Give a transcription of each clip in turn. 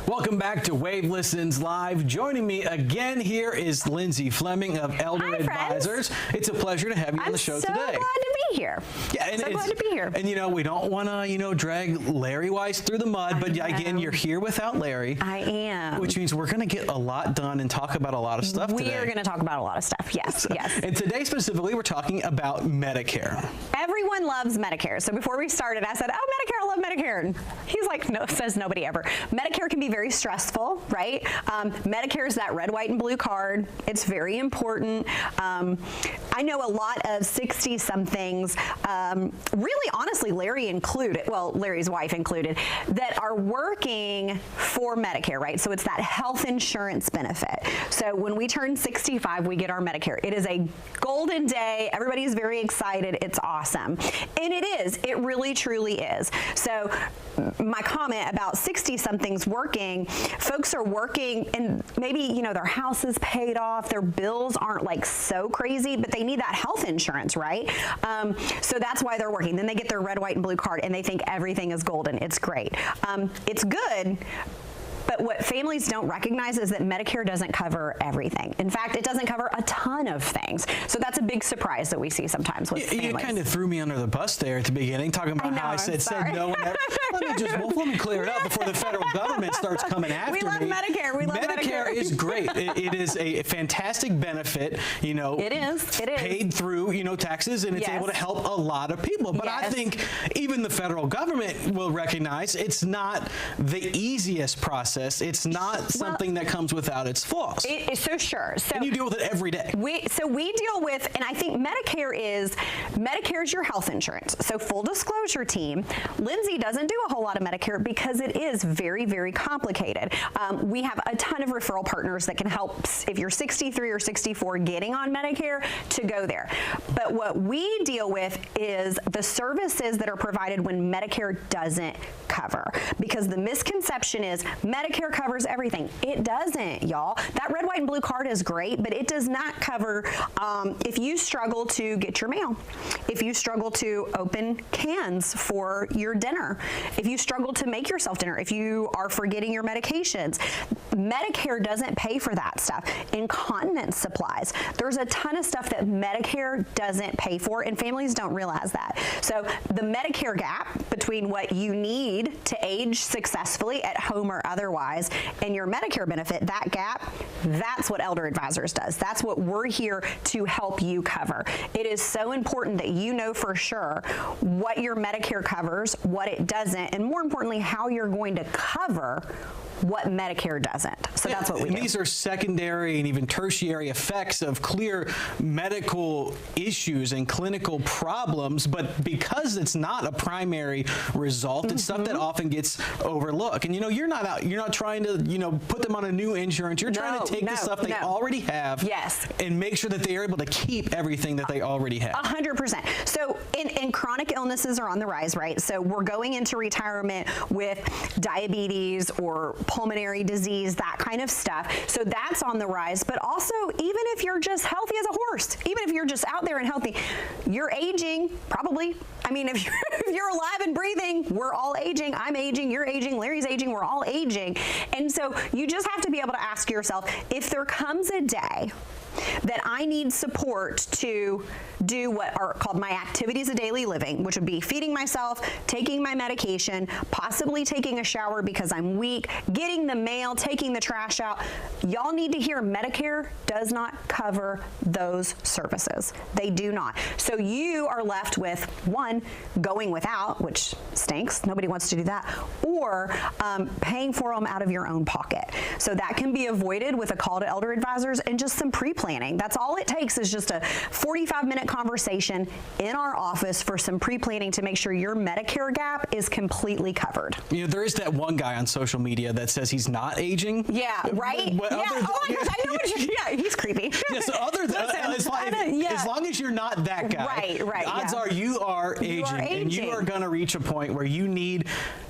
Welcome back to Wave Listens Live. Joining me again here is Lindsay Fleming of Elder Advisors. It's a pleasure to have you on the show today. I'm so glad to be here. Yeah, and so glad to be here. And you know, we don't want to, drag Larry Weiss through the mud, but again, you're here without Larry. I am. Which means we're going to get a lot done and talk about a lot of stuff today. We are going to talk about a lot of stuff. Yes, yes. And today specifically, we're talking about Medicare. Everyone loves Medicare. So before we started, I said, "Oh, Medicare, I love Medicare." And he's like, "No," says nobody ever. Medicare can be very stressful, right? Medicare is that red, white, and blue card. It's very important. I know a lot of 60-somethings, really honestly, Larry included, well, Larry's wife included, that are working for Medicare, right? So it's that health insurance benefit. So when we turn 65, we get our Medicare. It is a golden day. Everybody's very excited. It's awesome. And it is. It really, truly is. So my comment about 60-somethings working, folks are working and maybe, their house is paid off, their bills aren't like so crazy, but they need that health insurance, right? So that's why they're working. Then they get their red, white, and blue card and they think everything is golden. It's great. It's good. But what families don't recognize is that Medicare doesn't cover everything. In fact, it doesn't cover a ton of things. So that's a big surprise that we see sometimes with families. You kind of threw me under the bus there at the beginning, talking about how I said no. Let me clear it up before the federal government starts coming after me. We love Medicare. We love Medicare. Medicare is great. It is a fantastic benefit. It is. It is paid through taxes, and it's able to help a lot of people. But I think even the federal government will recognize it's not the easiest process. It's not something that comes without its flaws. So sure. So and you deal with it every day. We deal with, and I think Medicare is your health insurance. So full disclosure, team, Lindsay doesn't do a whole lot of Medicare because it is very, very complicated. We have a ton of referral partners that can help if you're 63 or 64 getting on Medicare to go there. But what we deal with is the services that are provided when Medicare doesn't cover, because the misconception is Medicare covers everything. It doesn't, y'all. That red, white, and blue card is great, but it does not cover if you struggle to get your mail, if you struggle to open cans for your dinner, if you struggle to make yourself dinner, if you are forgetting your medications. Medicare doesn't pay for that stuff. Incontinence supplies. There's a ton of stuff that Medicare doesn't pay for, and families don't realize that. So the Medicare gap between what you need to age successfully at home or otherwise and your Medicare benefit, that gap, that's what Elder Advisors does. That's what we're here to help you cover. It is so important that you know for sure what your Medicare covers, what it doesn't, and more importantly, how you're going to cover what Medicare doesn't. So that's what we do. These are secondary and even tertiary effects of clear medical issues and clinical problems, but because it's not a primary result, it's stuff that often gets overlooked. And you're not trying to put them on a new insurance. You're trying to take the stuff they already have and make sure that they are able to keep everything that they already have. 100%. So and chronic illnesses are on the rise, right? So we're going into retirement with diabetes or pulmonary disease, that kind of stuff. So that's on the rise. But also, even if you're just healthy as a horse, even if you're just out there and healthy, you're aging, probably. I mean, if you're alive and breathing, we're all aging. I'm aging, you're aging, Larry's aging, we're all aging. And so you just have to be able to ask yourself, if there comes a day that I need support to do what are called my activities of daily living, which would be feeding myself, taking my medication, possibly taking a shower because I'm weak, getting the mail, taking the trash out. Y'all need to hear Medicare does not cover those services. They do not. So you are left with, one, going without, which stinks. Nobody wants to do that. Or paying for them out of your own pocket. So that can be avoided with a call to Elder Advisors and just some pre-planning. That's all it takes, is just a 45-minute conversation in our office for some pre-planning to make sure your Medicare gap is completely covered. There is that one guy on social media that says he's not aging. Yeah, right? Oh my gosh, I know what you're, he's creepy. Yes, as long as you're not that guy, right, odds are you are aging, and you are going to reach a point where you need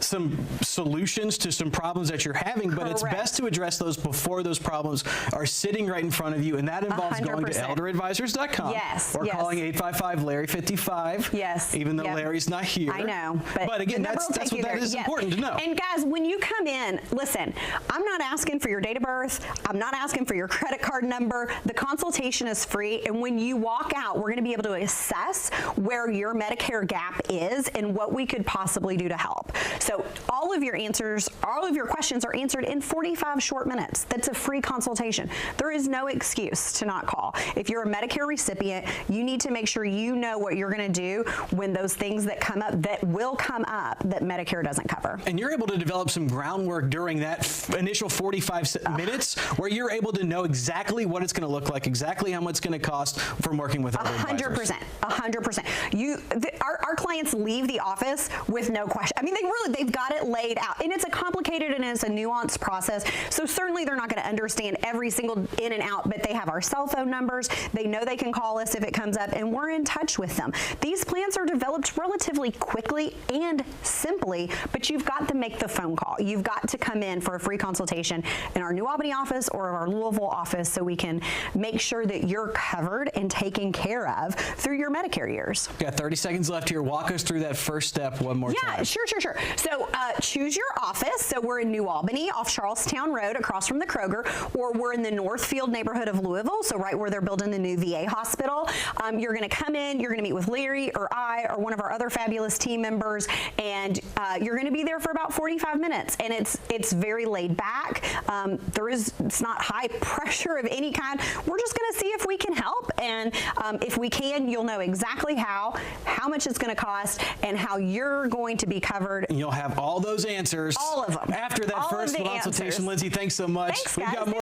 some solutions to some problems that you're having, but it's Correct. best to address those before those problems are sitting right in front of you, and that involves going to 100%. elderadvisors.com Yes, or yes. calling 855-LARRY-55. Yes, Even though yep. Larry's not here. I know, But again, the number will that's take what you that there. is Yes. important to know. And guys, when you come in, listen, I'm not asking for your date of birth. I'm not asking for your credit card number. The consultation is free. And when you walk out, we're going to be able to assess where your Medicare gap is and what we could possibly do to help. So all of your answers, all of your questions are answered in 45 short minutes. That's a free consultation. There is no excuse to not call. If you're a Medicare recipient, you need to make sure you know what you're going to do when those things that come up, that will come up, that Medicare doesn't cover. And you're able to develop some groundwork during that initial 45 minutes where you're able to know exactly what it's going to look like, exactly how much it's going to cost from working with other advisors. 100%. Our clients leave the office with no question. I mean, they've got it laid out, and it's a complicated and it's a nuanced process. So certainly they're not going to understand every single in and out, but they have our cell phone numbers. They know they can call us if it comes up, and we're in touch with them. These plans are developed relatively quickly and simply, but you've got to make the phone call. You've got to come in for a free consultation in our New Albany office or our Louisville office so we can make sure that you're covered and taken care of through your Medicare years. Got 30 seconds left here. Walk us through that first step one more time. Yeah, sure. So choose your office. So we're in New Albany off Charlestown Road across from the Kroger, or we're in the Northfield neighborhood of Louisville, so right where they're building the new VA hospital. You're going to come in, you're going to meet with Larry or I or one of our other fabulous team members, and you're going to be there for about 45 minutes. And it's very laid back. It's not high pressure of any kind. We're just going to see if we can help, and if we can, you'll know exactly how much it's going to cost, and how you're going to be covered. And you'll have all those answers. All of them. After that All of first the consultation. answers. Lindsay, thanks so much. Thanks, We've guys. got more